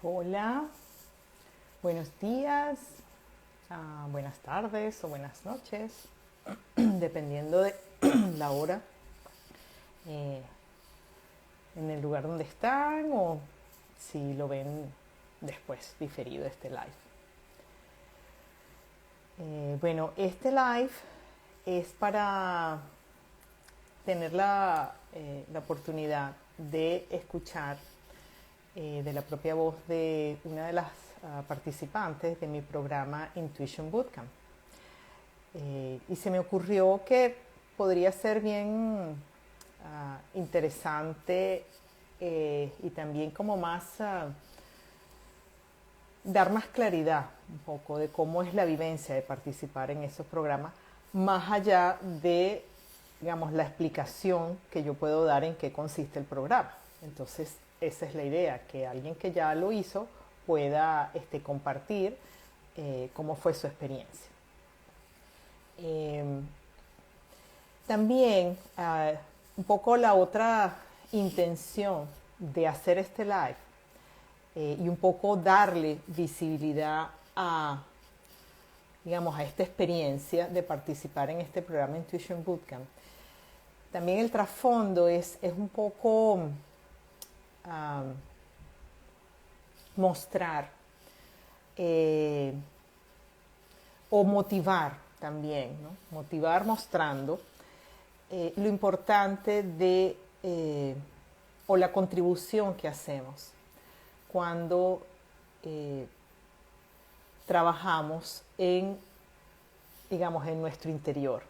Hola, buenos días, buenas tardes o buenas noches, dependiendo de la hora, eh, en el lugar donde están o si lo ven después diferido este live. Bueno, este live es para tener la oportunidad de escuchar de la propia voz de una de las participantes de mi programa Intuition Bootcamp. Y se me ocurrió que podría ser bien interesante y también como más dar más claridad un poco de cómo es la vivencia de participar en esos programas, más allá de, digamos, la explicación que yo puedo dar en qué consiste el programa. Entonces, esa es la idea, que alguien que ya lo hizo pueda compartir cómo fue su experiencia. También, un poco la otra intención de hacer este live y un poco darle visibilidad a, digamos, a esta experiencia de participar en este programa Intuition Bootcamp. También el trasfondo es un poco mostrar o motivar también, ¿no? Motivar mostrando lo importante de o la contribución que hacemos cuando trabajamos en, digamos, en nuestro interior,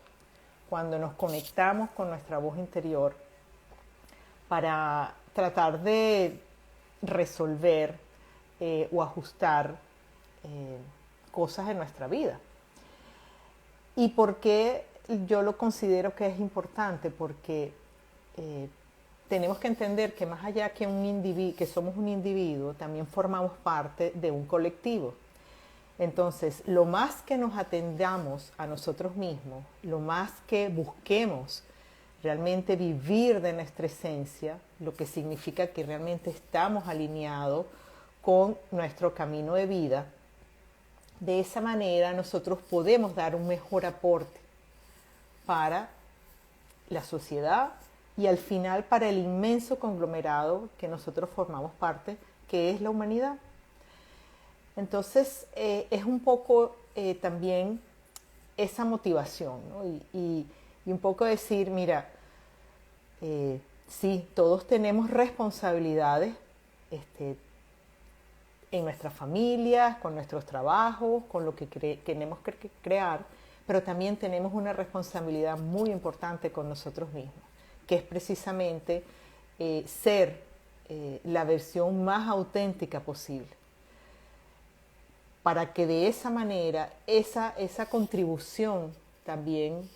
cuando nos conectamos con nuestra voz interior para tratar de resolver o ajustar cosas en nuestra vida. ¿Y por qué yo lo considero que es importante? Porque tenemos que entender que más allá que somos un individuo, también formamos parte de un colectivo. Entonces, lo más que nos atendamos a nosotros mismos, lo más que busquemos realmente vivir de nuestra esencia, lo que significa que realmente estamos alineados con nuestro camino de vida, de esa manera nosotros podemos dar un mejor aporte para la sociedad y al final para el inmenso conglomerado que nosotros formamos parte, que es la humanidad. Entonces, es un poco también esa motivación, ¿no? Y un poco decir, mira, sí, todos tenemos responsabilidades en nuestras familias, con nuestros trabajos, con lo que tenemos que crear, pero también tenemos una responsabilidad muy importante con nosotros mismos, que es precisamente ser la versión más auténtica posible, para que de esa manera esa contribución también,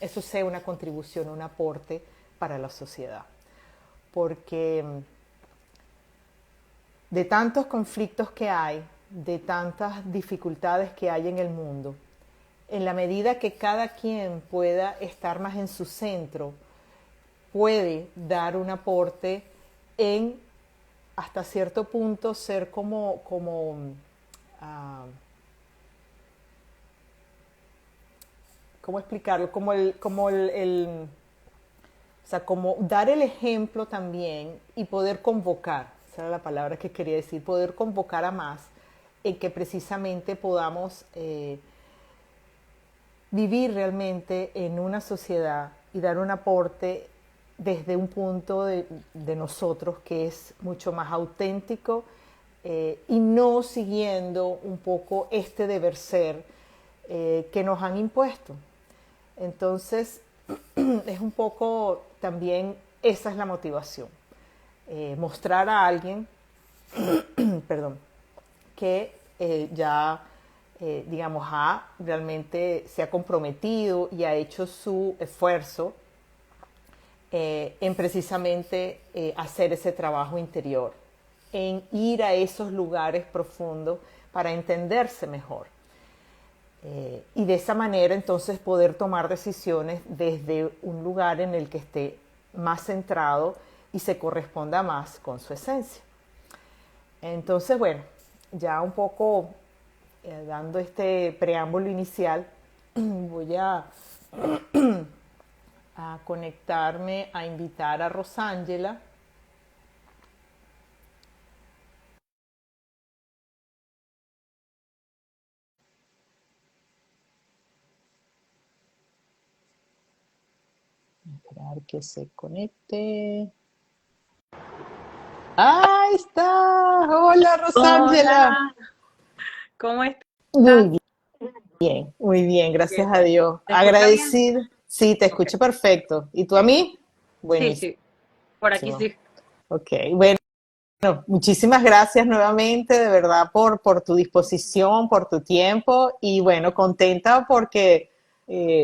eso sea una contribución, un aporte para la sociedad. Porque de tantos conflictos que hay, de tantas dificultades que hay en el mundo, en la medida que cada quien pueda estar más en su centro, puede dar un aporte en, hasta cierto punto, ser como ¿cómo explicarlo? O sea, como dar el ejemplo también y poder convocar, esa era la palabra que quería decir, poder convocar a más en que precisamente podamos vivir realmente en una sociedad y dar un aporte desde un punto de nosotros que es mucho más auténtico y no siguiendo un poco este deber ser que nos han impuesto. Entonces, es un poco también esa es la motivación. Mostrar a alguien, perdón, que ya, digamos, realmente se ha comprometido y ha hecho su esfuerzo en precisamente hacer ese trabajo interior, en ir a esos lugares profundos para entenderse mejor. Y de esa manera entonces poder tomar decisiones desde un lugar en el que esté más centrado y se corresponda más con su esencia. Entonces, bueno, ya un poco dando este preámbulo inicial, voy a conectarme, a invitar a Rosángela. Esperar que se conecte. ¡Ahí está! ¡Hola, Rosángela! Hola, ¿cómo estás? Muy bien, muy bien, gracias Bien. a Dios. ¿Te escucha bien? Agradecida. Sí, te Ok, escucho perfecto. ¿Y tú a bien. mí? Sí, Buenísimo. sí, por aquí sí. Ok, bueno. Bueno, muchísimas gracias nuevamente, de verdad, por tu disposición, por tu tiempo y bueno, contenta porque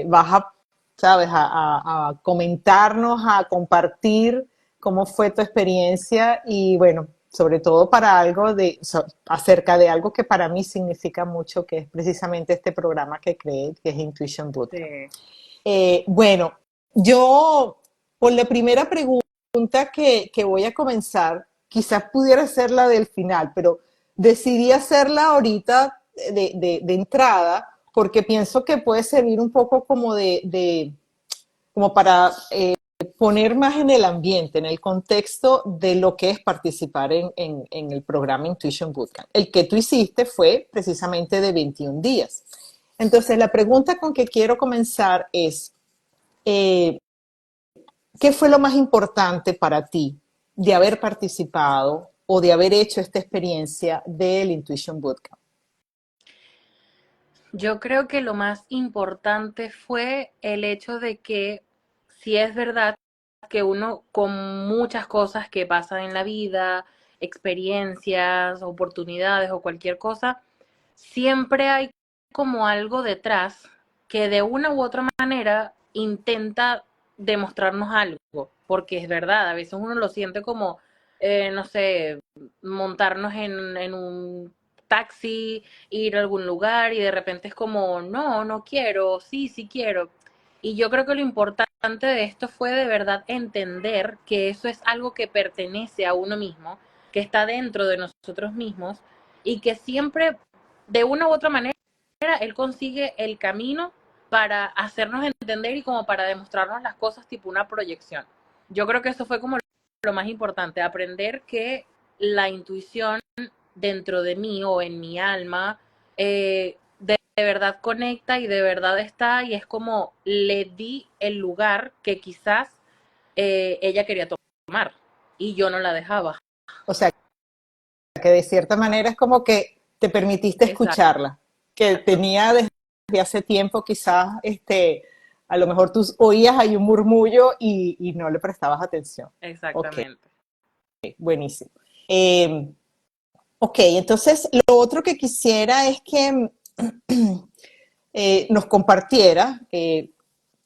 vas a, sabes, a comentarnos, a compartir cómo fue tu experiencia y bueno, sobre todo para algo acerca de algo que para mí significa mucho, que es precisamente este programa que creé, que es Intuition Bootcamp. Sí. Bueno, yo, por la primera pregunta que voy a comenzar, quizás pudiera ser la del final, pero decidí hacerla ahorita de entrada porque pienso que puede servir un poco como como para poner más en el ambiente, en el contexto de lo que es participar en el programa Intuition Bootcamp. El que tú hiciste fue precisamente de 21 días. Entonces, la pregunta con que quiero comenzar es, eh, ¿qué fue lo más importante para ti de haber participado o de haber hecho esta experiencia del Intuition Bootcamp? Yo creo que lo más importante fue el hecho de que si es verdad que uno con muchas cosas que pasan en la vida, experiencias, oportunidades o cualquier cosa, siempre hay como algo detrás que de una u otra manera intenta demostrarnos algo, porque es verdad, a veces uno lo siente como, no sé, montarnos en un taxi, ir a algún lugar y de repente es como, no, no quiero, sí, sí quiero. Y yo creo que lo importante de esto fue de verdad entender que eso es algo que pertenece a uno mismo, que está dentro de nosotros mismos y que siempre, de una u otra manera, él consigue el camino para hacernos entender y como para demostrarnos las cosas tipo una proyección. Yo creo que eso fue como lo más importante, aprender que la intuición dentro de mí o en mi alma de verdad conecta y de verdad está y es como le di el lugar que quizás ella quería tomar y yo no la dejaba. O sea, que de cierta manera es como que te permitiste Exacto, escucharla, que tenía desde hace tiempo quizás, a lo mejor tú oías ahí un murmullo y no le prestabas atención. Ok, exactamente. buenísimo. Eh, ok, entonces lo otro que quisiera es que nos compartiera que,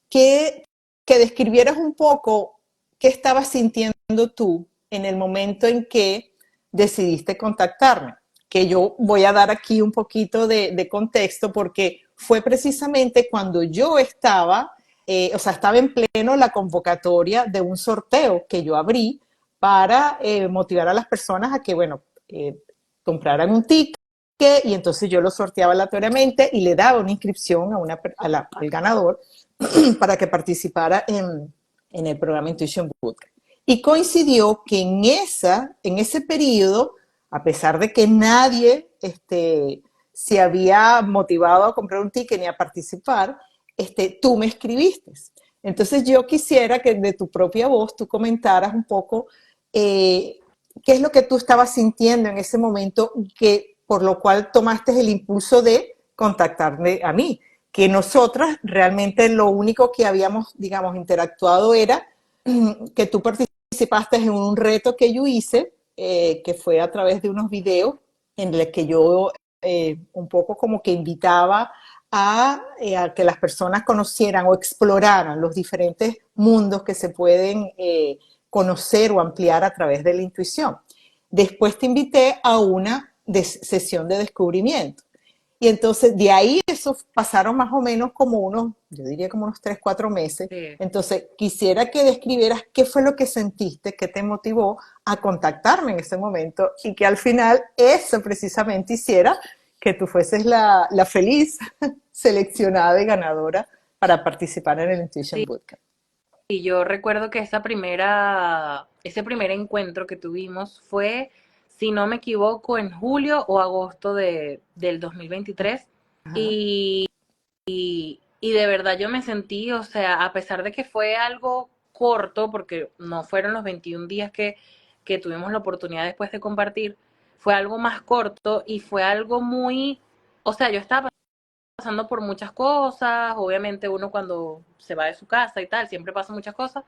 que describieras un poco qué estabas sintiendo tú en el momento en que decidiste contactarme. Que yo voy a dar aquí un poquito de contexto porque fue precisamente cuando yo estaba, o sea, estaba en pleno la convocatoria de un sorteo que yo abrí para motivar a las personas a que, bueno, compraran un ticket y entonces yo lo sorteaba aleatoriamente y le daba una inscripción al ganador para que participara en el programa Intuition Bootcamp. Y coincidió que en ese periodo, a pesar de que nadie se había motivado a comprar un ticket ni a participar, tú me escribiste. Entonces yo quisiera que de tu propia voz tú comentaras un poco qué es lo que tú estabas sintiendo en ese momento que por lo cual tomaste el impulso de contactarme a mí, que nosotras realmente lo único que habíamos, digamos, interactuado era que tú participaste en un reto que yo hice, que fue a través de unos videos en los que yo un poco como que invitaba a que las personas conocieran o exploraran los diferentes mundos que se pueden conocer o ampliar a través de la intuición. Después te invité a una sesión de descubrimiento. Y entonces de ahí eso pasaron más o menos como unos, yo diría como unos 3, 4 meses. Sí. Entonces quisiera que describieras qué fue lo que sentiste, qué te motivó a contactarme en ese momento y que al final eso precisamente hiciera que tú fueses la feliz seleccionada y ganadora para participar en el Intuition Bootcamp. Y yo recuerdo que ese primer encuentro que tuvimos fue, si no me equivoco, en julio o agosto del 2023. Ajá. Y, y de verdad yo me sentí, o sea, a pesar de que fue algo corto, porque no fueron los 21 días que tuvimos la oportunidad después de compartir, fue algo más corto y fue algo muy, o sea, yo estaba pasando por muchas cosas, obviamente uno cuando se va de su casa y tal, siempre pasa muchas cosas,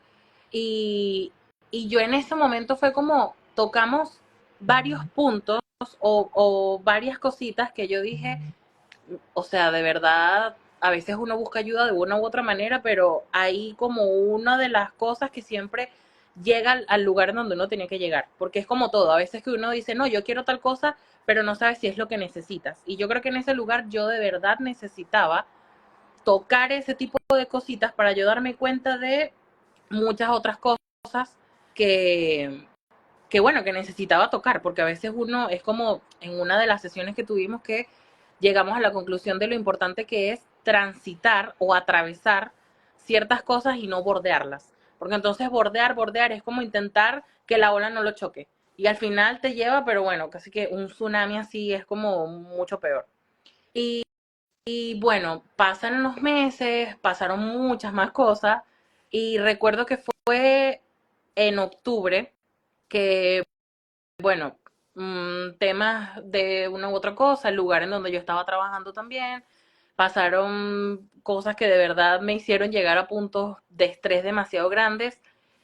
y, y yo en ese momento fue como tocamos varios puntos o varias cositas que yo dije, o sea, de verdad, a veces uno busca ayuda de una u otra manera, pero hay como una de las cosas que siempre llega al lugar en donde uno tenía que llegar, porque es como todo, a veces que uno dice, no, yo quiero tal cosa, pero no sabes si es lo que necesitas. Y yo creo que en ese lugar yo de verdad necesitaba tocar ese tipo de cositas para yo darme cuenta de muchas otras cosas que, que bueno, que necesitaba tocar, porque a veces uno es como en una de las sesiones que tuvimos que llegamos a la conclusión de lo importante que es transitar o atravesar ciertas cosas y no bordearlas. Porque entonces bordear es como intentar que la ola no lo choque. Y al final te lleva, pero bueno, casi que un tsunami así es como mucho peor. Y, y bueno, pasan los meses, pasaron muchas más cosas. Y recuerdo que fue en octubre que bueno, temas de una u otra cosa, el lugar en donde yo estaba trabajando también, pasaron cosas que de verdad me hicieron llegar a puntos de estrés demasiado grandes.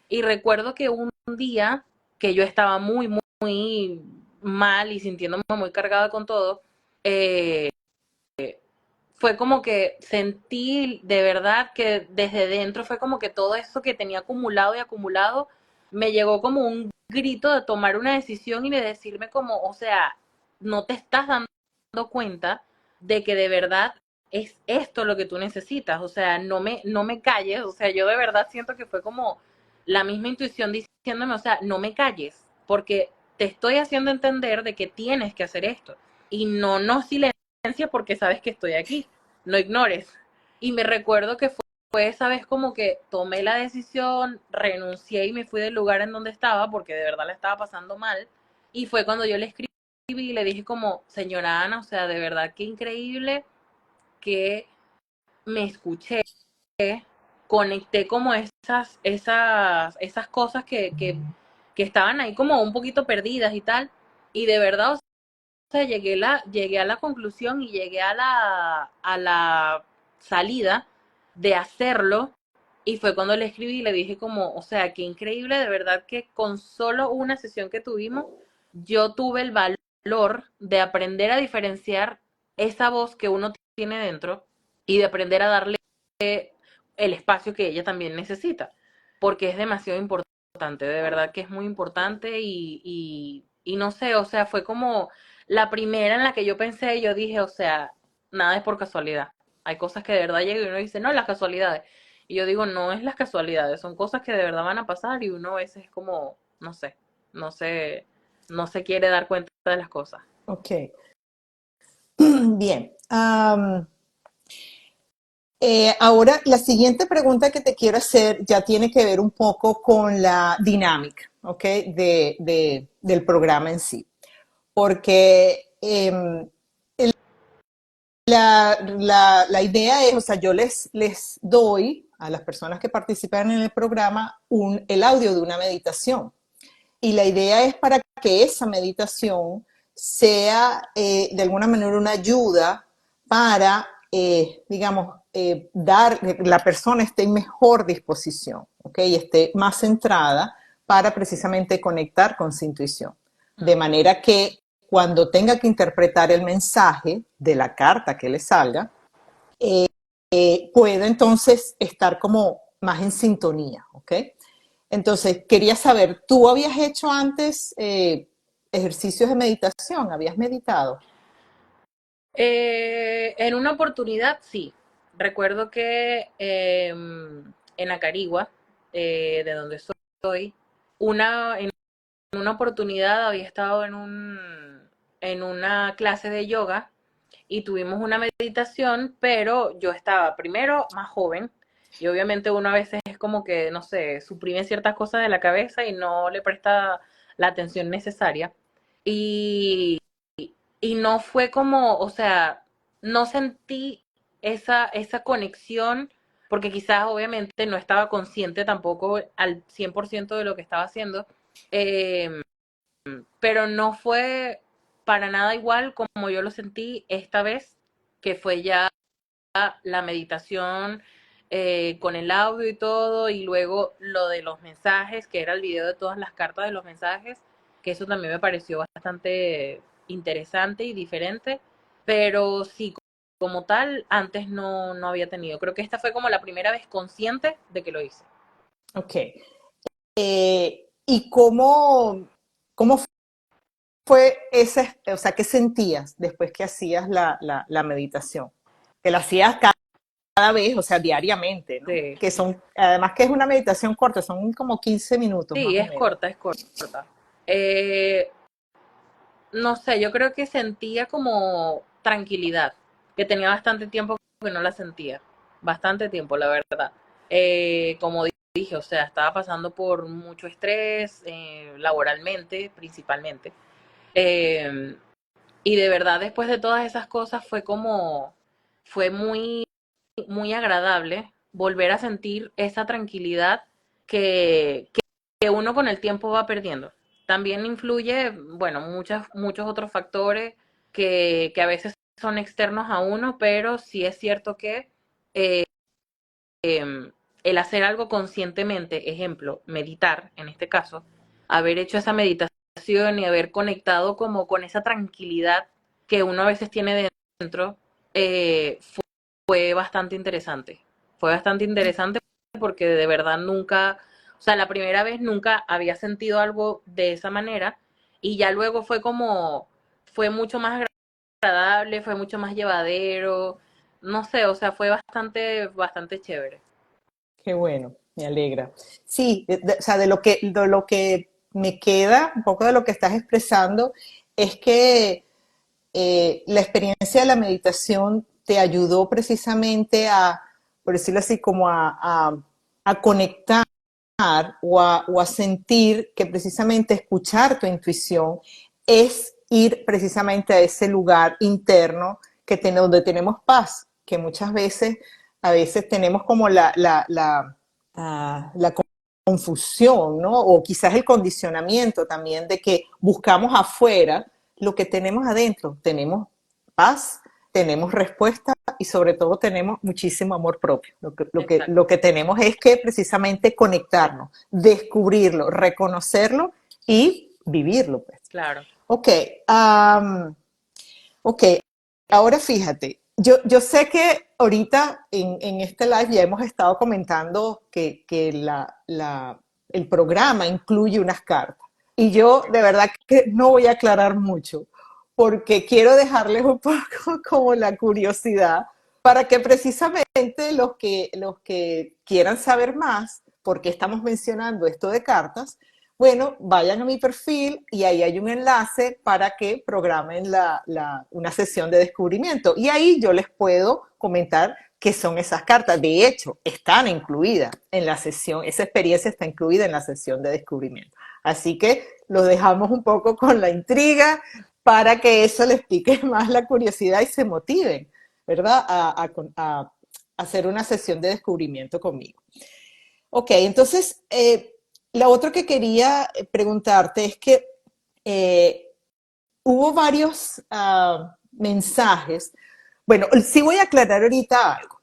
Y recuerdo que un día que yo estaba muy, muy, muy mal y sintiéndome muy cargada con todo, eh, fue como que sentí de verdad que desde dentro fue como que todo eso que tenía acumulado y acumulado me llegó como un grito de tomar una decisión y de decirme como, o sea, no te estás dando cuenta de que de verdad es esto lo que tú necesitas, o sea, no me calles, o sea, yo de verdad siento que fue como la misma intuición diciéndome, o sea, no me calles, porque te estoy haciendo entender de que tienes que hacer esto y no silencies porque sabes que estoy aquí, no ignores. Y me recuerdo que fue esa vez como que tomé la decisión, renuncié y me fui del lugar en donde estaba porque de verdad la estaba pasando mal. Y fue cuando yo le escribí y le dije como, señora Ana, o sea, de verdad qué increíble que me escuché, conecté como esas cosas que estaban ahí como un poquito perdidas y tal. Y de verdad, o sea, llegué a la conclusión y llegué a la salida de hacerlo y fue cuando le escribí y le dije como, o sea, qué increíble, de verdad que con solo una sesión que tuvimos, yo tuve el valor de aprender a diferenciar esa voz que uno tiene dentro y de aprender a darle el espacio que ella también necesita, porque es demasiado importante, de verdad que es muy importante y no sé, o sea, fue como la primera en la que yo pensé, yo dije, o sea, nada es por casualidad. Hay cosas que de verdad llegan y uno dice, no, las casualidades. Y yo digo, no es las casualidades, son cosas que de verdad van a pasar y uno a veces es como, no sé, no sé, no se quiere dar cuenta de las cosas. Ok. Bien. Ahora, la siguiente pregunta que te quiero hacer ya tiene que ver un poco con la dinámica, ¿ok? Del programa en sí. Porque la idea es, o sea, yo les doy a las personas que participan en el programa el audio de una meditación. Y la idea es para que esa meditación sea de alguna manera una ayuda para, digamos, la persona esté en mejor disposición, ¿ok? Y esté más centrada para precisamente conectar con su intuición. De manera que cuando tenga que interpretar el mensaje de la carta que le salga, pueda entonces estar como más en sintonía, ¿ok? Entonces, quería saber, ¿tú habías hecho antes ejercicios de meditación? ¿Habías meditado? En una oportunidad, sí. Recuerdo que en Acarigua, de donde soy, en una oportunidad había estado en una clase de yoga y tuvimos una meditación, pero yo estaba primero más joven y obviamente uno a veces es como que, no sé, suprime ciertas cosas de la cabeza y no le presta la atención necesaria. Y y no fue como, o sea, no sentí esa conexión, porque quizás obviamente no estaba consciente tampoco al 100% de lo que estaba haciendo, eh, pero no fue para nada igual como yo lo sentí esta vez, que fue ya la meditación con el audio y todo, y luego lo de los mensajes, que era el video de todas las cartas de los mensajes, que eso también me pareció bastante interesante y diferente, pero sí, como tal, antes no había tenido. Creo que esta fue como la primera vez consciente de que lo hice. Ok. ¿Y cómo fue ese, o sea, qué sentías después que hacías la meditación? Que la hacías cada vez, o sea, diariamente, ¿no? Sí, Que son, además que es una meditación corta, son como 15 minutos sí, más o es menos. corta, es corta. Eh, no sé, yo creo que sentía como tranquilidad, que tenía bastante tiempo que no la sentía, bastante tiempo, la verdad. Como dije, o sea, estaba pasando por mucho estrés, laboralmente principalmente, eh, y de verdad después de todas esas cosas fue muy agradable volver a sentir esa tranquilidad que uno con el tiempo va perdiendo. También influye, bueno, muchos otros factores que a veces son externos a uno, pero sí es cierto que el hacer algo conscientemente, ejemplo, meditar en este caso, haber hecho esa meditación y haber conectado como con esa tranquilidad que uno a veces tiene dentro, eh, fue bastante interesante. Fue bastante interesante porque de verdad nunca, o sea, la primera vez nunca había sentido algo de esa manera y ya luego fue mucho más agradable, fue mucho más llevadero, no sé, o sea, fue bastante chévere. Qué bueno, me alegra. Sí, o sea, de lo que me queda, un poco de lo que estás expresando, es que la experiencia de la meditación te ayudó precisamente a, por decirlo así, como a conectar o a sentir que precisamente escuchar tu intuición es ir precisamente a ese lugar interno donde tenemos paz, que muchas veces, a veces tenemos como la confusión, ¿no? O quizás el condicionamiento también de que buscamos afuera lo que tenemos adentro. Tenemos paz, tenemos respuesta y sobre todo tenemos muchísimo amor propio. Lo que, lo que, Exacto, lo que tenemos es que precisamente conectarnos, descubrirlo, reconocerlo y vivirlo. Pues. claro. Ok, ok, ahora fíjate, yo sé que ahorita en este live ya hemos estado comentando que el programa incluye unas cartas. Y yo de verdad que no voy a aclarar mucho, porque quiero dejarles un poco como la curiosidad para que precisamente los que quieran saber más, porque estamos mencionando esto de cartas, bueno, vayan a mi perfil y ahí hay un enlace para que programen una sesión de descubrimiento. Y ahí yo les puedo comentar qué son esas cartas. De hecho, están incluidas en la sesión, esa experiencia está incluida en la sesión de descubrimiento. Así que los dejamos un poco con la intriga para que eso les pique más la curiosidad y se motiven, ¿verdad? A hacer una sesión de descubrimiento conmigo. Ok, entonces, la otra que quería preguntarte es que eh, hubo varios mensajes. Bueno, sí voy a aclarar ahorita algo.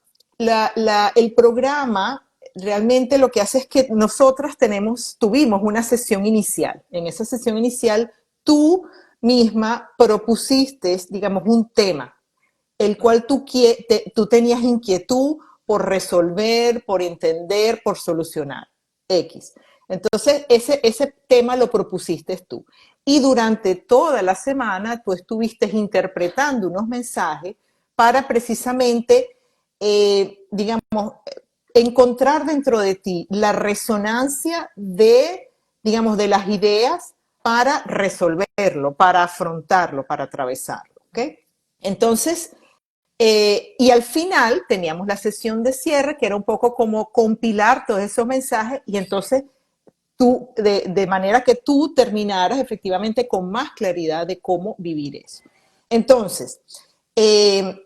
El programa realmente lo que hace es que nosotras tuvimos una sesión inicial. En esa sesión inicial, tú misma propusiste, digamos, un tema el cual tú tenías inquietud por resolver, por entender, por solucionar. X. Entonces, ese tema lo propusiste tú. y durante toda la semana tú estuviste interpretando unos mensajes para precisamente, digamos, encontrar dentro de ti la resonancia de, digamos, de las ideas para resolverlo, para afrontarlo, para atravesarlo, ¿ok? Entonces, y al final teníamos la sesión de cierre, que era un poco como compilar todos esos mensajes y entonces tú, de manera que tú terminaras efectivamente con más claridad de cómo vivir eso. Entonces, eh,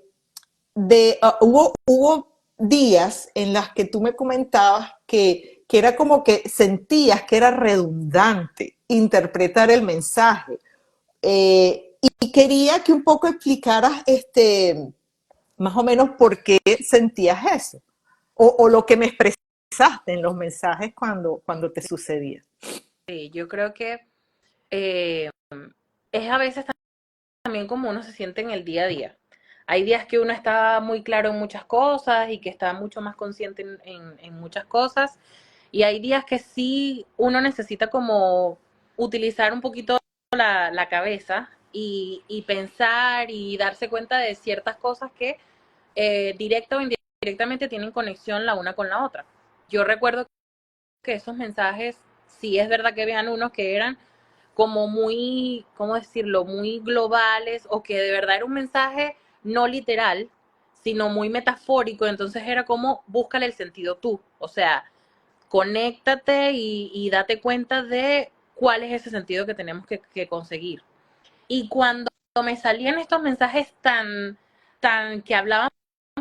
hubo días en las que tú me comentabas que era como que sentías que era redundante interpretar el mensaje. Y quería que un poco explicaras más o menos por qué sentías eso. O lo que me expresaste en los mensajes cuando te sucedía. Sí, yo creo que eh, es a veces también como uno se siente en el día a día. Hay días que uno está muy claro en muchas cosas y que está mucho más consciente en muchas cosas. Y hay días que sí uno necesita como utilizar un poquito la cabeza y pensar y darse cuenta de ciertas cosas que directa o indirectamente tienen conexión la una con la otra. Yo recuerdo que esos mensajes, sí es verdad que habían unos que eran como muy, ¿cómo decirlo?, muy globales o que de verdad era un mensaje no literal, sino muy metafórico, entonces era como búscale el sentido tú, o sea, conéctate y date cuenta de cuál es ese sentido que tenemos que conseguir. Y cuando me salían estos mensajes tan que hablaban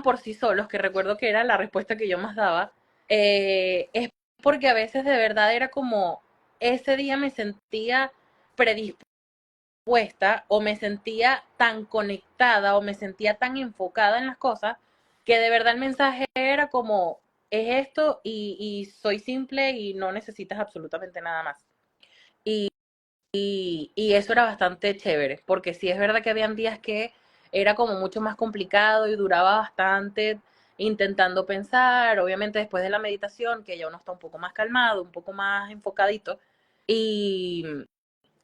por sí solos, que recuerdo que era la respuesta que yo más daba, es porque a veces de verdad era como ese día me sentía predispuesta o me sentía tan conectada o me sentía tan enfocada en las cosas que de verdad el mensaje era como es esto y soy simple y no necesitas absolutamente nada más. Y eso era bastante chévere, porque sí es verdad que habían días que era como mucho más complicado y duraba bastante intentando pensar, obviamente después de la meditación, que ya uno está un poco más calmado, un poco más enfocadito, y,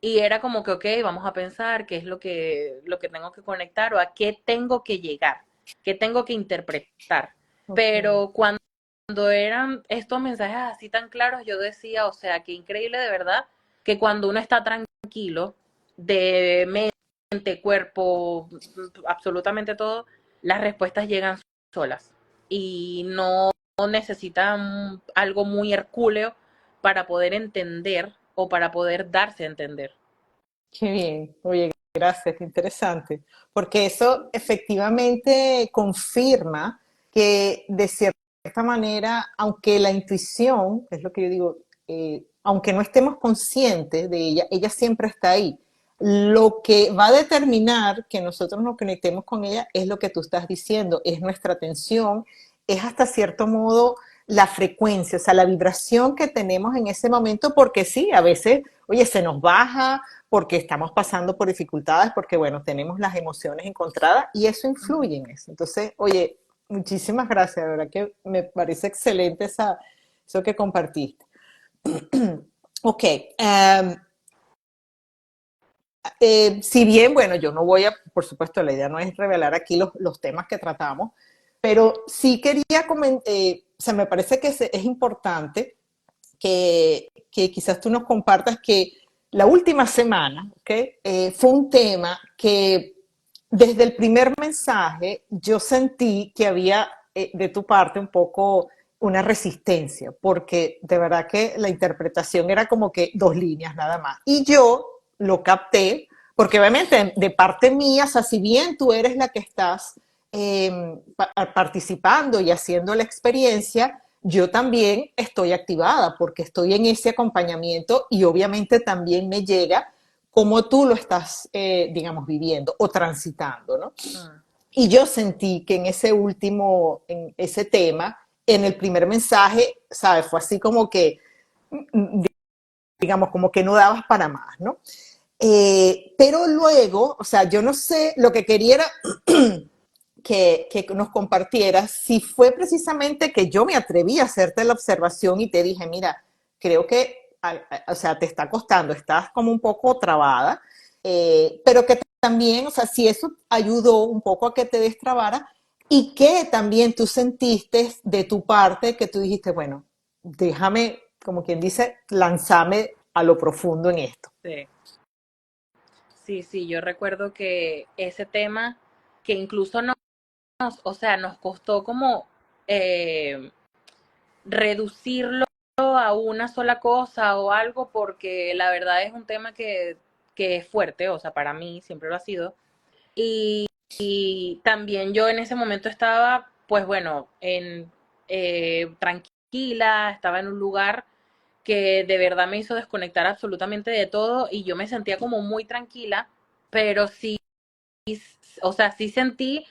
y era como que, ok, vamos a pensar qué es lo que tengo que conectar o a qué tengo que llegar, qué tengo que interpretar. Okay. Pero cuando eran estos mensajes así tan claros, yo decía, o sea, qué increíble de verdad que cuando uno está tranquilo, de mente, cuerpo, absolutamente todo, las respuestas llegan solas y no necesitan algo muy hercúleo para poder entender o para poder darse a entender. Qué bien. Oye, gracias, qué interesante. Porque eso efectivamente confirma que de cierta manera, aunque la intuición, que es lo que yo digo, aunque no estemos conscientes de ella, ella siempre está ahí. Lo que va a determinar que nosotros nos conectemos con ella es lo que tú estás diciendo, es nuestra atención, es hasta cierto modo la frecuencia, o sea, la vibración que tenemos en ese momento, porque sí, a veces, oye, se nos baja porque estamos pasando por dificultades, porque, bueno, tenemos las emociones encontradas y eso influye en eso. Entonces, oye, muchísimas gracias, de verdad que me parece excelente eso que compartiste. Ok, si bien, bueno, yo no voy a, por supuesto, la idea no es revelar aquí los temas que tratamos, pero sí quería comentar, o sea, me parece que es importante que quizás tú nos compartas que la última semana, ¿okay? Fue un tema que desde el primer mensaje yo sentí que había de tu parte un poco una resistencia, porque de verdad que la interpretación era como que dos líneas nada más. Y yo lo capté, porque obviamente de parte mía, o sea, si bien tú eres la que estás participando y haciendo la experiencia, yo también estoy activada porque estoy en ese acompañamiento y obviamente también me llega como tú lo estás, digamos, viviendo o transitando, ¿no? Mm. Y yo sentí que en ese último, en ese tema, en el primer mensaje, ¿sabes? Fue así como que, digamos, como que no dabas para más, ¿no? Pero luego, o sea, yo no sé, lo que quería era que nos compartieras si fue precisamente que yo me atreví a hacerte la observación y te dije, mira, creo que o sea, te está costando, estás como un poco trabada, pero que también, o sea, si eso ayudó un poco a que te destrabara y que también tú sentiste de tu parte que tú dijiste, bueno, déjame, como quien dice, lanzarme a lo profundo en esto. Sí, sí, sí, yo recuerdo que ese tema, que incluso o sea, nos costó como eh, reducirlo a una sola cosa o algo, porque la verdad es un tema que es fuerte, o sea, para mí siempre lo ha sido. Y, y también yo en ese momento estaba, pues bueno, tranquila, estaba en un lugar que de verdad me hizo desconectar absolutamente de todo y yo me sentía como muy tranquila, pero sí, o sea, sí sentí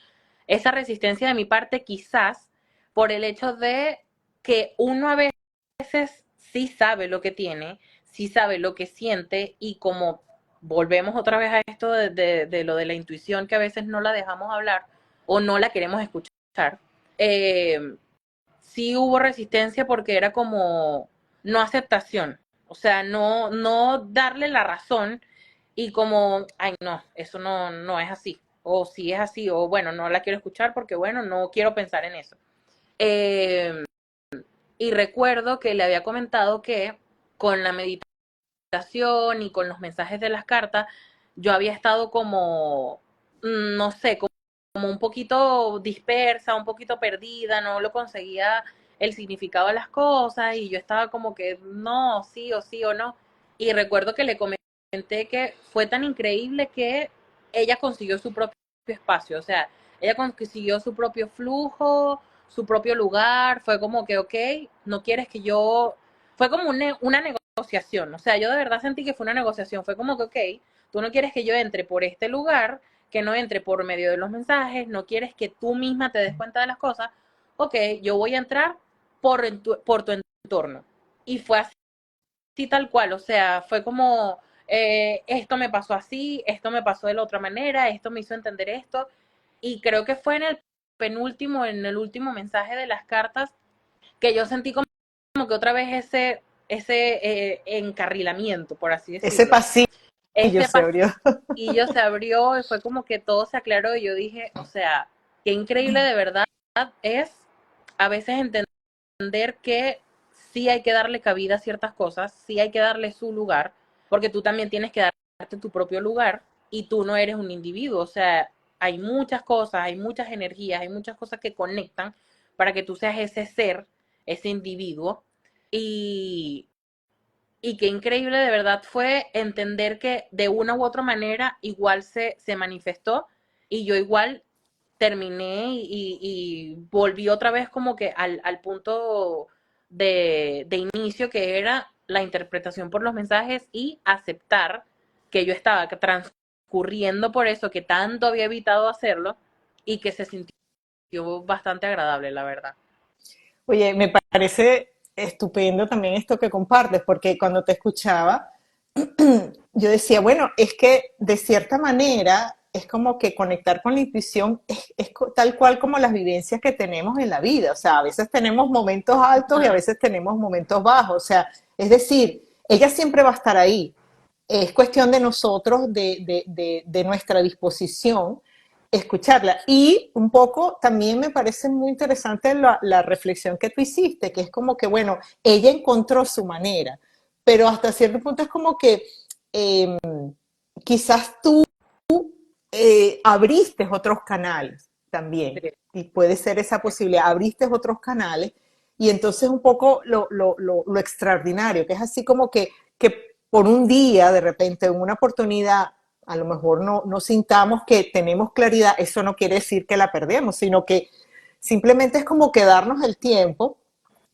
esa resistencia de mi parte quizás por el hecho de que uno a veces sí sabe lo que tiene, sí sabe lo que siente y como volvemos otra vez a esto de lo de la intuición que a veces no la dejamos hablar o no la queremos escuchar, eh, sí hubo resistencia porque era como no aceptación, o sea, no darle la razón y como, ay, no, eso no es así, o si es así, o bueno, no la quiero escuchar porque bueno, no quiero pensar en eso. Eh, y recuerdo que le había comentado que con la meditación y con los mensajes de las cartas, yo había estado como, no sé, como un poquito dispersa, un poquito perdida, no lo conseguía el significado de las cosas y yo estaba como que no, sí o no. Y recuerdo que le comenté que fue tan increíble que ella consiguió su propio espacio, o sea, ella consiguió su propio flujo, su propio lugar, fue como que, ok, no quieres que yo, fue como una negociación, o sea, yo de verdad sentí que fue una negociación, fue como que, ok, tú no quieres que yo entre por este lugar, que no entre por medio de los mensajes, no quieres que tú misma te des cuenta de las cosas, ok, yo voy a entrar por tu entorno. Y fue así tal cual, o sea, fue como, esto me pasó así, esto me pasó de la otra manera, esto me hizo entender esto, y creo que fue en el último mensaje de las cartas, que yo sentí como que otra vez ese encarrilamiento, por así Ese decirlo. pasillo Ese se abrió. pasillo se abrió y fue como que todo se aclaró y yo dije, o sea, qué increíble de verdad es a veces entender que sí hay que darle cabida a ciertas cosas, sí hay que darle su lugar, porque tú también tienes que darte tu propio lugar y tú no eres un individuo, o sea, hay muchas cosas, hay muchas energías, hay muchas cosas que conectan para que tú seas ese ser, ese individuo y y qué increíble de verdad fue entender que de una u otra manera igual se manifestó y yo igual terminé y volví otra vez como que al punto de inicio que era la interpretación por los mensajes y aceptar que yo estaba transcurriendo por eso, que tanto había evitado hacerlo y que se sintió bastante agradable, la verdad. Oye, me parece estupendo también esto que compartes, porque cuando te escuchaba, yo decía, bueno, es que de cierta manera es como que conectar con la intuición tal cual como las vivencias que tenemos en la vida. O sea, a veces tenemos momentos altos y a Ajá, veces tenemos momentos bajos. O sea, es decir, ella siempre va a estar ahí. Es cuestión de nosotros, de nuestra disposición, escucharla. Y un poco también me parece muy interesante la reflexión que tú hiciste, que es como que, bueno, ella encontró su manera, pero hasta cierto punto es como que eh, quizás tú abriste otros canales también, sí, y puede ser esa posibilidad, abriste otros canales, y entonces un poco lo extraordinario, que es así como que por un día, de repente, en una oportunidad, a lo mejor no sintamos que tenemos claridad, eso no quiere decir que la perdemos, sino que simplemente es como que darnos el tiempo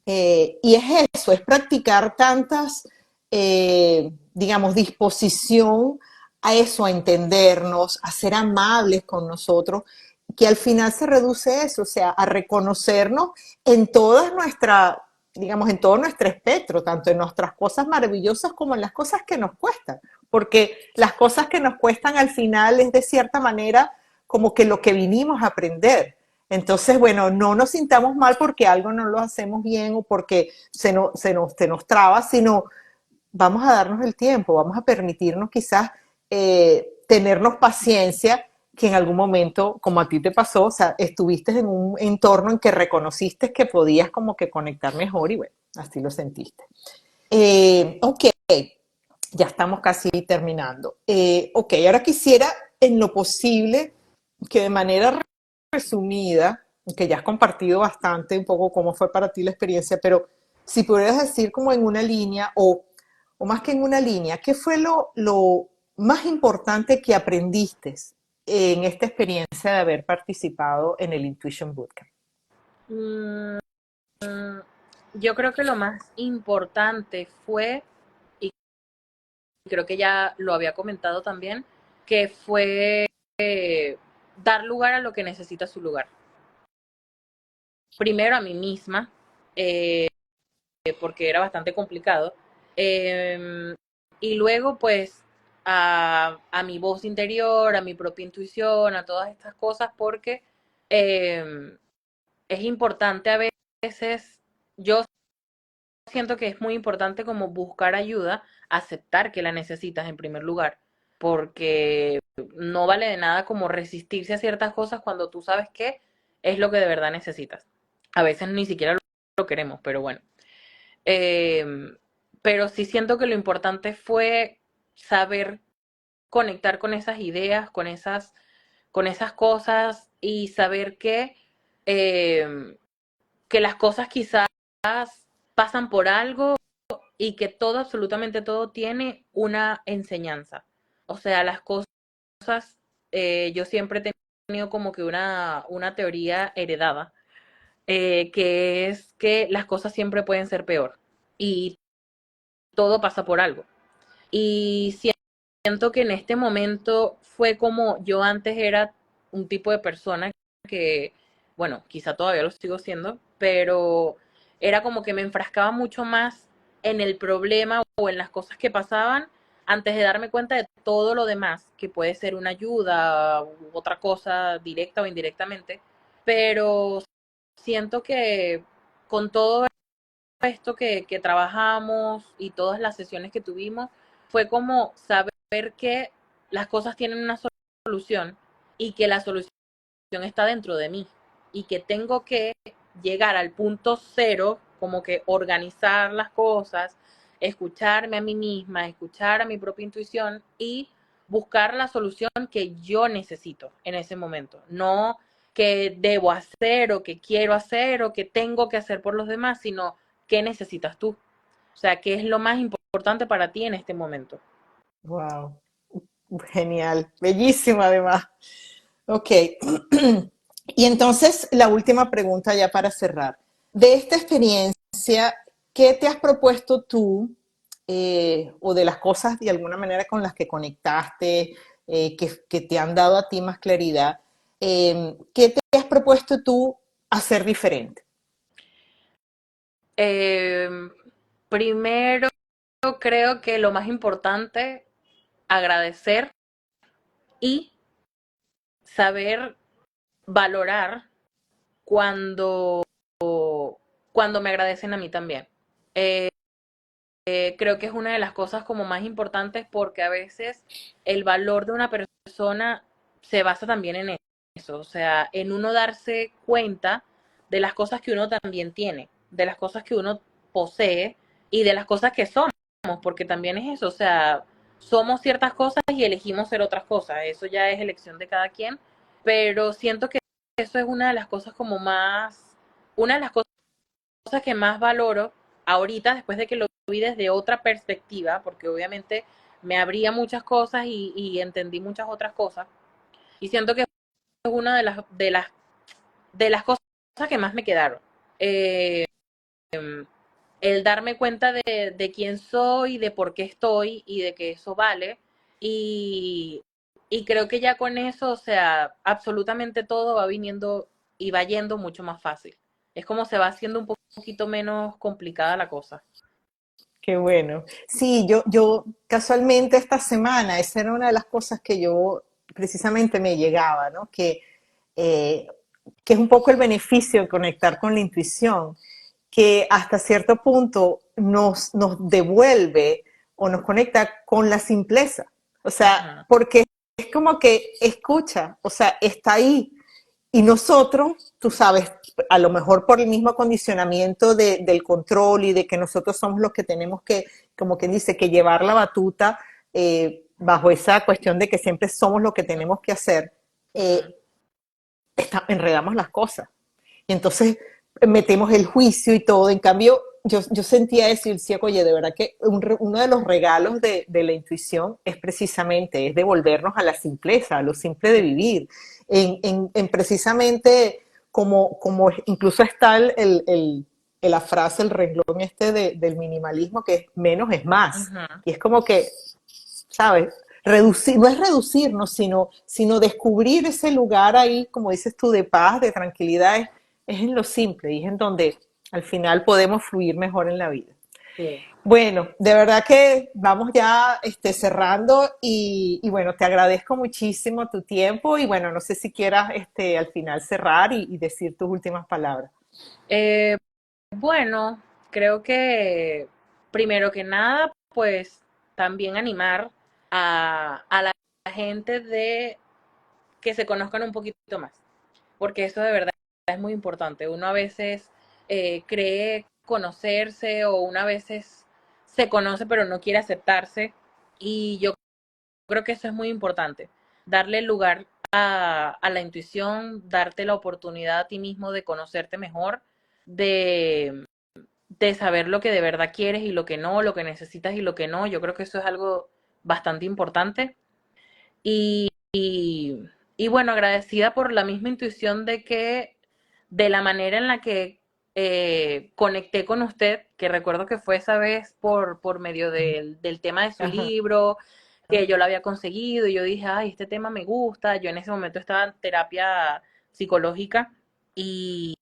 y es eso, es practicar tantas, digamos, disposición a eso, a entendernos, a ser amables con nosotros, que al final se reduce eso, o sea, a reconocernos en toda nuestra, digamos, en todo nuestro espectro, tanto en nuestras cosas maravillosas como en las cosas que nos cuestan, porque las cosas que nos cuestan al final es de cierta manera como que lo que vinimos a aprender. Entonces, bueno, no nos sintamos mal porque algo no lo hacemos bien o porque se nos traba, sino vamos a darnos el tiempo, vamos a permitirnos quizás tenernos paciencia, que en algún momento, como a ti te pasó, o sea, estuviste en un entorno en que reconociste que podías como que conectar mejor y bueno, así lo sentiste. Ok, ya estamos casi terminando. Ok, ahora quisiera en lo posible que de manera resumida, que ya has compartido bastante un poco cómo fue para ti la experiencia, pero si pudieras decir como en una línea o más que en una línea, ¿qué fue lo más importante que aprendiste en esta experiencia de haber participado en el Intuition Bootcamp? Mm, yo creo que lo más importante fue, y creo que ya lo había comentado también, que fue dar lugar a lo que necesita su lugar. Primero a mí misma, eh, porque era bastante complicado, eh, y luego pues a mi voz interior, a mi propia intuición, a todas estas cosas, porque eh, es importante a veces, yo siento que es muy importante como buscar ayuda, aceptar que la necesitas en primer lugar, porque no vale de nada como resistirse a ciertas cosas cuando tú sabes que es lo que de verdad necesitas. A veces ni siquiera lo queremos, pero bueno. Eh, pero sí siento que lo importante fue saber conectar con esas ideas, con esas cosas y saber que las cosas quizás pasan por algo y que todo, absolutamente todo, tiene una enseñanza. O sea, las cosas, yo siempre he tenido como que una teoría heredada, que es que las cosas siempre pueden ser peor y todo pasa por algo. Y siento que en este momento fue como yo antes era un tipo de persona que, bueno, quizá todavía lo sigo siendo, pero era como que me enfrascaba mucho más en el problema o en las cosas que pasaban antes de darme cuenta de todo lo demás, que puede ser una ayuda u otra cosa directa o indirectamente, pero siento que con todo esto que trabajamos y todas las sesiones que tuvimos, fue como saber que las cosas tienen una solución y que la solución está dentro de mí y que tengo que llegar al punto cero, como que organizar las cosas, escucharme a mí misma, escuchar a mi propia intuición y buscar la solución que yo necesito en ese momento, no que debo hacer o que quiero hacer o que tengo que hacer por los demás, sino qué necesitas tú. O sea, qué es lo más importante para ti en este momento. Wow, genial, bellísimo además. Ok, y entonces la última pregunta ya para cerrar. De esta experiencia, ¿qué te has propuesto tú o de las cosas de alguna manera con las que conectaste, que te han dado a ti más claridad? ¿Qué te has propuesto tú hacer diferente? Eh, Primero, creo que lo más importante, agradecer y saber valorar cuando, cuando me agradecen a mí también. Eh, Creo que es una de las cosas como más importantes porque a veces el valor de una persona se basa también en eso, o sea, en uno darse cuenta de las cosas que uno también tiene, de las cosas que uno posee y de las cosas que somos, porque también es eso, o sea, somos ciertas cosas y elegimos ser otras cosas, eso ya es elección de cada quien, pero siento que eso es una de las cosas como más, una de las cosas que más valoro ahorita, después de que lo vi desde otra perspectiva, porque obviamente me abría muchas cosas y entendí muchas otras cosas, y siento que es una de las cosas que más me quedaron. Eh, el darme cuenta de quién soy, de por qué estoy y de que eso vale. Y, y creo que ya con eso, o sea, absolutamente todo va viniendo y va yendo mucho más fácil. Es como se va haciendo un poquito menos complicada la cosa. Qué bueno. Sí, yo casualmente esta semana, esa era una de las cosas que yo precisamente me llegaba, ¿no? Eh, que es un poco el beneficio de conectar con la intuición, que hasta cierto punto nos devuelve o nos conecta con la simpleza. O sea, Ajá. porque es como que escucha, o sea, está ahí. Y nosotros, tú sabes, a lo mejor por el mismo acondicionamiento del control y de que nosotros somos los que tenemos que, como quien dice, que llevar la batuta bajo esa cuestión de que siempre somos lo que tenemos que hacer, Ujú. enredamos las cosas. Y entonces metemos el juicio y todo. En cambio, yo sentía eso y decía, oye, de verdad que uno de los regalos de la intuición es precisamente, es devolvernos a la simpleza, a lo simple de Sí. vivir. En precisamente como incluso está la frase, el renglón este del minimalismo, que es menos es más. Ujú. Y es como que, ¿sabes? Reducir, no es reducirnos, sino descubrir ese lugar ahí, como dices tú, de paz, de tranquilidad, es en lo simple y es en donde al final podemos fluir mejor en la vida. Sí. Bueno, de verdad que vamos ya cerrando y bueno, te agradezco muchísimo tu tiempo y bueno, no sé si quieras al final cerrar y decir tus últimas palabras. Eh, bueno, creo que primero que nada, pues también animar a la gente de que se conozcan un poquito más, porque eso de verdad es muy importante. Uno a veces cree conocerse o una veces se conoce pero no quiere aceptarse y yo creo que eso es muy importante. Darle lugar a la intuición, darte la oportunidad a ti mismo de conocerte mejor, de, de saber lo que de verdad quieres y lo que no, lo que necesitas y lo que no. Yo creo que eso es algo bastante importante. Y bueno, agradecida por la misma intuición de que de la manera en la que conecté con usted, que recuerdo que fue esa vez por medio del tema de su Ajá. libro, que yo lo había conseguido y yo dije, ay, este tema me gusta. Yo en ese momento estaba en terapia psicológica y,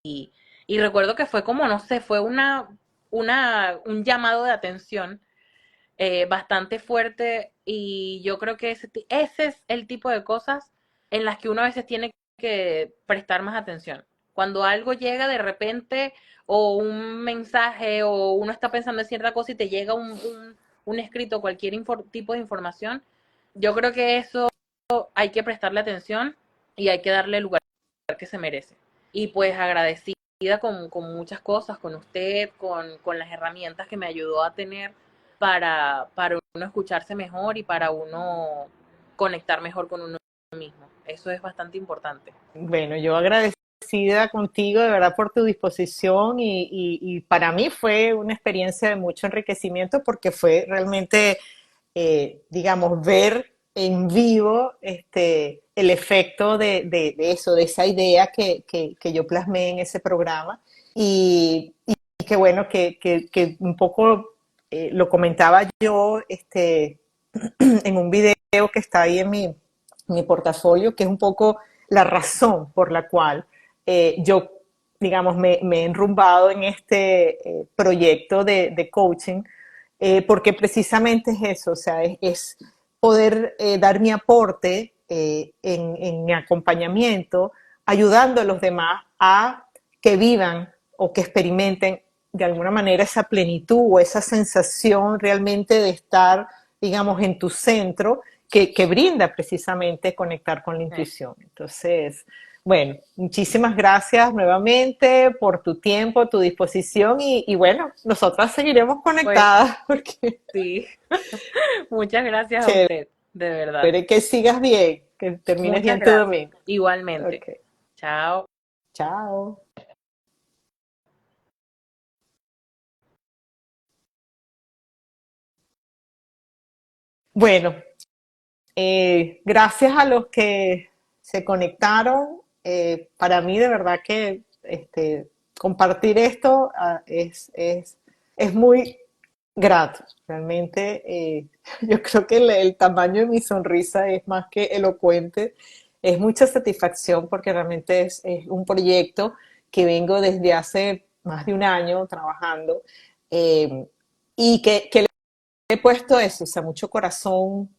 y recuerdo que fue como, no sé, fue un llamado de atención bastante fuerte y yo creo que ese es el tipo de cosas en las que uno a veces tiene que prestar más atención. Cuando algo llega de repente o un mensaje o uno está pensando en cierta cosa y te llega un escrito, cualquier tipo de información, yo creo que eso hay que prestarle atención y hay que darle el lugar que se merece. Y pues agradecida con muchas cosas, con usted, con las herramientas que me ayudó a tener para uno escucharse mejor y para uno conectar mejor con uno mismo. Eso es bastante importante. Bueno, yo agradecida contigo de verdad por tu disposición y para mí fue una experiencia de mucho enriquecimiento porque fue realmente, digamos, ver en vivo el efecto de eso, de esa idea que yo plasmé en ese programa y que bueno, que un poco lo comentaba yo en un video que está ahí en mi portafolio, que es un poco la razón por la cual yo, digamos, me he enrumbado en este proyecto de coaching, porque precisamente es eso, o sea, es poder dar mi aporte en mi acompañamiento, ayudando a los demás a que vivan o que experimenten de alguna manera esa plenitud o esa sensación realmente de estar, digamos, en tu centro que brinda precisamente conectar con la Sí. intuición. Entonces, bueno, muchísimas gracias nuevamente por tu tiempo, tu disposición y bueno, nosotras seguiremos Pues conectadas porque sí, muchas gracias a chévere, usted, de verdad. que sigas bien, que termines Muchas bien tu gracias. domingo. Igualmente. Ok, Chao. chao. Bueno, gracias a los que se conectaron. Para mí, de verdad que compartir esto es muy grato. Realmente, yo creo que el tamaño de mi sonrisa es más que elocuente. Es mucha satisfacción porque realmente es un proyecto que vengo desde hace más de un año trabajando eh, y que he puesto eso, o sea, mucho corazón,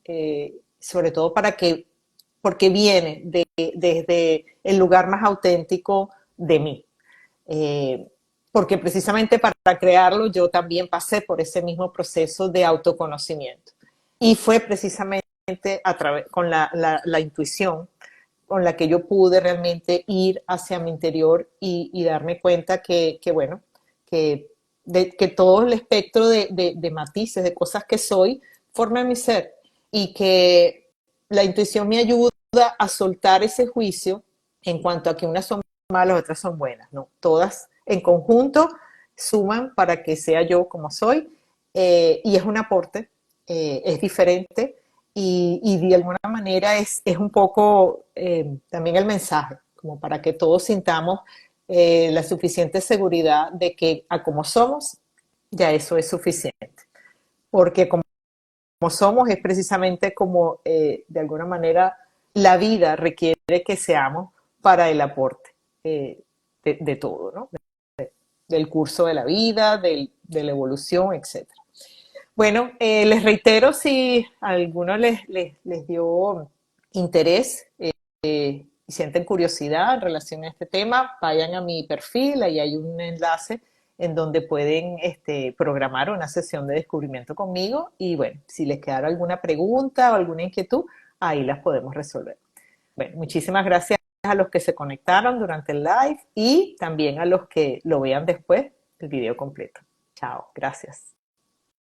sobre todo porque viene desde el lugar más auténtico de mí. Eh, porque precisamente para crearlo yo también pasé por ese mismo proceso de autoconocimiento. Y fue precisamente a través, con la intuición con la que yo pude realmente ir hacia mi interior y darme cuenta bueno, que todo el espectro de matices, de cosas que soy, forma mi ser y que la intuición me ayuda a soltar ese juicio en cuanto a que unas son malas, otras son buenas, ¿no? Todas en conjunto suman para que sea yo como soy y es un aporte, es diferente y de alguna manera es un poco también el mensaje, como para que todos sintamos la suficiente seguridad de que a como somos, ya eso es suficiente. Porque como somos es precisamente como de alguna manera la vida requiere que seamos para el aporte de todo, ¿no? Del curso de la vida, de la evolución, etcétera. Bueno, les reitero si a alguno les dio interés y sienten curiosidad en relación a este tema, vayan a mi perfil, ahí hay un enlace en donde pueden programar una sesión de descubrimiento conmigo y bueno, si les quedara alguna pregunta o alguna inquietud, ahí las podemos resolver. Bueno, muchísimas gracias a los que se conectaron durante el live y también a los que lo vean después, el video completo. Chao, gracias.